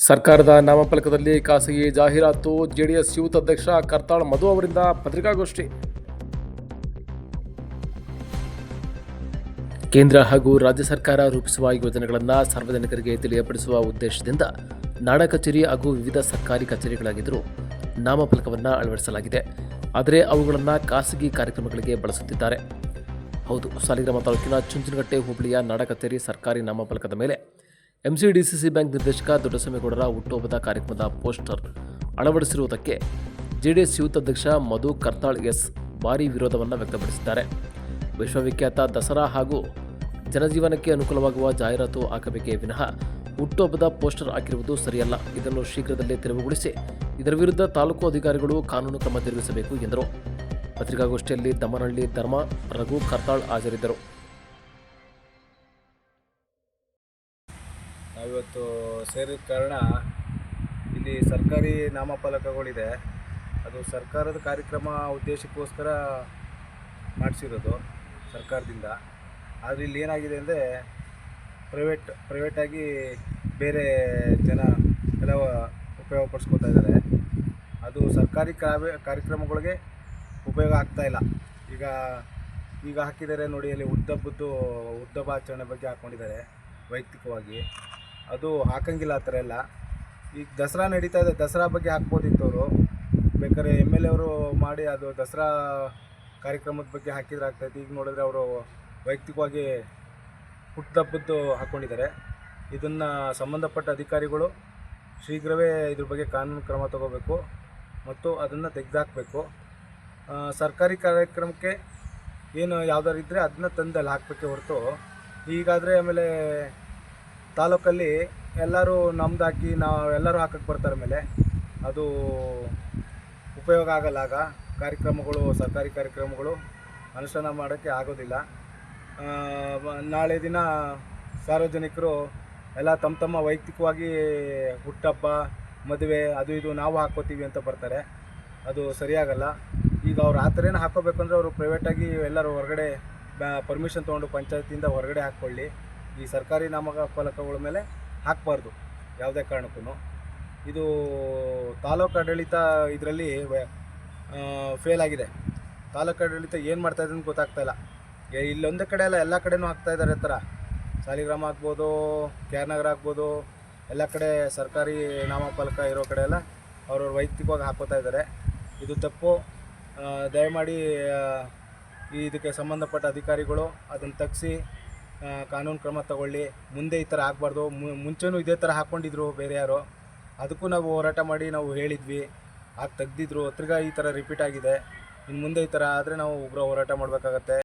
ಸರ್ಕಾರದ ನಾಮಫಲಕದಲ್ಲಿ ಖಾಸಗಿ ಜಾಹೀರಾತು. ಜೆಡಿಎಸ್ ಯೂತ್ ಅಧ್ಯಕ್ಷ ಕರ್ತಾಳ್ ಮಧು ಅವರಿಂದ ಪತ್ರಿಕಾಗೋಷ್ಠಿ. ಕೇಂದ್ರ ಹಾಗೂ ರಾಜ್ಯ ಸರ್ಕಾರ ರೂಪಿಸುವ ಯೋಜನೆಗಳನ್ನು ಸಾರ್ವಜನಿಕರಿಗೆ ತಿಳಿಯಪಡಿಸುವ ಉದ್ದೇಶದಿಂದ ನಾಡ ಕಚೇರಿ ಹಾಗೂ ವಿವಿಧ ಸರ್ಕಾರಿ ಕಚೇರಿಗಳಾಗಿದ್ದರೂ ನಾಮಫಲಕವನ್ನು ಅಳವಡಿಸಲಾಗಿದೆ. ಆದರೆ ಅವುಗಳನ್ನು ಖಾಸಗಿ ಕಾರ್ಯಕ್ರಮಗಳಿಗೆ ಬಳಸುತ್ತಿದ್ದಾರೆ. ಹೌದು, ಸಾಲಿಗ್ರಾಮ ತಾಲೂಕಿನ ಚುಂಚನಕಟ್ಟೆ ಹೋಬಳಿಯ ನಾಡ ಕಚೇರಿ ಸರ್ಕಾರಿ ನಾಮಫಲಕದ ಮೇಲೆ ಎಂಸಿಡಿಸಿಸಿ ಬ್ಯಾಂಕ್ ನಿರ್ದೇಶಕ ದೊಡ್ಡಸ್ವಾಮಿಗೌಡರ ಹುಟ್ಟುಹಬ್ಬದ ಕಾರ್ಯಕ್ರಮದ ಪೋಸ್ಟರ್ ಅಳವಡಿಸಿರುವುದಕ್ಕೆ ಜೆಡಿಎಸ್ ಯೂತ್ ಅಧ್ಯಕ್ಷ ಮಧು ಕರ್ತಾಳ್ ಭಾರೀ ವಿರೋಧವನ್ನು ವ್ಯಕ್ತಪಡಿಸಿದ್ದಾರೆ. ವಿಶ್ವವಿಖ್ಯಾತ ದಸರಾ ಹಾಗೂ ಜನಜೀವನಕ್ಕೆ ಅನುಕೂಲವಾಗುವ ಜಾಹೀರಾತು ಹಾಕಬೇಕೇ ವಿನಃ ಹುಟ್ಟುಹಬ್ಬದ ಪೋಸ್ಟರ್ ಹಾಕಿರುವುದು ಸರಿಯಲ್ಲ. ಇದನ್ನು ಶೀಘ್ರದಲ್ಲೇ ತೆರವುಗೊಳಿಸಿ ಇದರ ವಿರುದ್ಧ ತಾಲೂಕು ಅಧಿಕಾರಿಗಳು ಕಾನೂನು ಕ್ರಮ ಜರುಗಿಸಬೇಕು ಎಂದರು. ಪತ್ರಿಕಾಗೋಷ್ಠಿಯಲ್ಲಿ ದಮ್ಮನಹಳ್ಳಿ ಧರ್ಮ, ರಘು ಕರ್ತಾಳ್ ಹಾಜರಿದ್ದರು. ನಾವಿವತ್ತು ಸೇರಿದ ಕಾರಣ ಇಲ್ಲಿ ಸರ್ಕಾರಿ ನಾಮಫಲಕಗಳಿದೆ. ಅದು ಸರ್ಕಾರದ ಕಾರ್ಯಕ್ರಮ ಉದ್ದೇಶಕ್ಕೋಸ್ಕರ ಮಾಡಿಸಿರೋದು ಸರ್ಕಾರದಿಂದ. ಆದರೆ ಇಲ್ಲಿ ಏನಾಗಿದೆ ಅಂದರೆ ಪ್ರೈವೇಟಾಗಿ ಬೇರೆ ಜನ ಎಲ್ಲ ಉಪಯೋಗ ಪಡಿಸ್ಕೊತಾ ಇದ್ದಾರೆ. ಅದು ಸರ್ಕಾರಿ ಕಾರ್ಯಕ್ರಮಗಳಿಗೆ ಉಪಯೋಗ ಆಗ್ತಾಯಿಲ್ಲ. ಈಗ ಹಾಕಿದ್ದಾರೆ ನೋಡಿ, ಅಲ್ಲಿ ಹುಟ್ಟುಹಬ್ಬಾಚರಣೆ ಬಗ್ಗೆ ಹಾಕ್ಕೊಂಡಿದ್ದಾರೆ ವೈಯಕ್ತಿಕವಾಗಿ. ಅದು ಹಾಕಂಗಿಲ್ಲ ಆ ಥರ ಎಲ್ಲ. ಈಗ ದಸರಾ ನಡೀತಾ ಇದೆ, ದಸರಾ ಬಗ್ಗೆ ಹಾಕ್ಬೋದಿತ್ತು. ಅವರು ಬೇಕಾದ್ರೆ MLA ಅವರು ಮಾಡಿ ಅದು ದಸರಾ ಕಾರ್ಯಕ್ರಮದ ಬಗ್ಗೆ ಹಾಕಿದ್ರೆ ಆಗ್ತಾಯಿತ್ತು. ಈಗ ನೋಡಿದ್ರೆ ಅವರು ವೈಯಕ್ತಿಕವಾಗಿ ಹುಟ್ಟುಹಬ್ಬದ್ದು ಹಾಕ್ಕೊಂಡಿದ್ದಾರೆ. ಇದನ್ನು ಸಂಬಂಧಪಟ್ಟ ಅಧಿಕಾರಿಗಳು ಶೀಘ್ರವೇ ಇದ್ರ ಬಗ್ಗೆ ಕಾನೂನು ಕ್ರಮ ತಗೋಬೇಕು ಮತ್ತು ಅದನ್ನು ತೆಗೆದುಹಾಕಬೇಕು. ಸರ್ಕಾರಿ ಕಾರ್ಯಕ್ರಮಕ್ಕೆ ಏನು ಯಾವ್ದಾರು ಇದ್ದರೆ ಅದನ್ನ ತಂದಲ್ಲಿ ಹಾಕಬೇಕೆ ಹೊರತು, ಹೀಗಾದರೆ ಆಮೇಲೆ ತಾಲೂಕಲ್ಲಿ ಎಲ್ಲರೂ ನಮ್ದು ಹಾಕಿ ಎಲ್ಲರೂ ಹಾಕಕ್ಕೆ ಬರ್ತಾರೆ. ಮೇಲೆ ಅದು ಉಪಯೋಗ ಆಗಲ್ಲ. ಆಗ ಸರ್ಕಾರಿ ಕಾರ್ಯಕ್ರಮಗಳು ಅನುಷ್ಠಾನ ಮಾಡೋಕ್ಕೆ ಆಗೋದಿಲ್ಲ. ನಾಳೆ ದಿನ ಸಾರ್ವಜನಿಕರು ಎಲ್ಲ ತಮ್ಮ ವೈಯಕ್ತಿಕವಾಗಿ ಹುಟ್ಟುಹಬ್ಬ, ಮದುವೆ, ಅದು ಇದು ನಾವು ಹಾಕ್ಕೋತೀವಿ ಅಂತ ಬರ್ತಾರೆ. ಅದು ಸರಿಯಾಗಲ್ಲ. ಈಗ ಅವ್ರು ಆ ಥರನೇ ಹಾಕ್ಕೋಬೇಕಂದ್ರೆ ಅವರು ಪ್ರೈವೇಟಾಗಿ ಎಲ್ಲರೂ ಹೊರಗಡೆ ಪರ್ಮಿಷನ್ ತೊಗೊಂಡು ಪಂಚಾಯತಿಯಿಂದ ಹೊರಗಡೆ ಹಾಕ್ಕೊಳ್ಳಿ. ಈ ಸರ್ಕಾರಿ ನಾಮಫಲಕಗಳ ಮೇಲೆ ಹಾಕಬಾರ್ದು ಯಾವುದೇ ಕಾರಣಕ್ಕೂ. ಇದು ತಾಲೂಕು ಆಡಳಿತ ಇದರಲ್ಲಿ ಫೇಲ್ ಆಗಿದೆ. ತಾಲೂಕು ಆಡಳಿತ ಏನು ಮಾಡ್ತಾಯಿದೆ ಅಂತ ಗೊತ್ತಾಗ್ತಾಯಿಲ್ಲ. ಇಲ್ಲೊಂದೇ ಕಡೆ ಅಲ್ಲ, ಎಲ್ಲ ಕಡೆನೂ ಹಾಕ್ತಾಯಿದ್ದಾರೆ. ಥರ ಸಾಲಿಗ್ರಾಮ ಆಗ್ಬೋದು, KR ನಗರ ಆಗ್ಬೋದು, ಎಲ್ಲ ಕಡೆ ಸರ್ಕಾರಿ ನಾಮಫಲಕ ಇರೋ ಕಡೆ ಎಲ್ಲ ಅವ್ರವ್ರ ವೈಯಕ್ತಿಕವಾಗಿ ಹಾಕೋತಾ ಇದ್ದಾರೆ. ಇದು ತಪ್ಪು. ದಯಮಾಡಿ ಇದಕ್ಕೆ ಸಂಬಂಧಪಟ್ಟ ಅಧಿಕಾರಿಗಳು ಅದನ್ನು ತಗ್ಗಿಸಿ ಕಾನೂನು ಕ್ರಮ ತಗೊಳ್ಳಿ. ಮುಂದೆ ಈ ಥರ ಆಗಬಾರ್ದು. ಮುಂಚೆನೂ ಇದೇ ಥರ ಹಾಕ್ಕೊಂಡಿದ್ರು ಬೇರೆ ಯಾರೋ, ಅದಕ್ಕೂ ನಾವು ಹೋರಾಟ ಮಾಡಿ ನಾವು ಹೇಳಿದ್ವಿ, ತೆಗ್ದಿದ್ರು. ತಿರ್ಗಾ ಈ ಥರ ರಿಪೀಟ್ ಆಗಿದೆ. ಇನ್ನು ಮುಂದೆ ಈ ಥರ ಆದರೆ ನಾವು ಉಗ್ರ ಹೋರಾಟ ಮಾಡಬೇಕಾಗತ್ತೆ.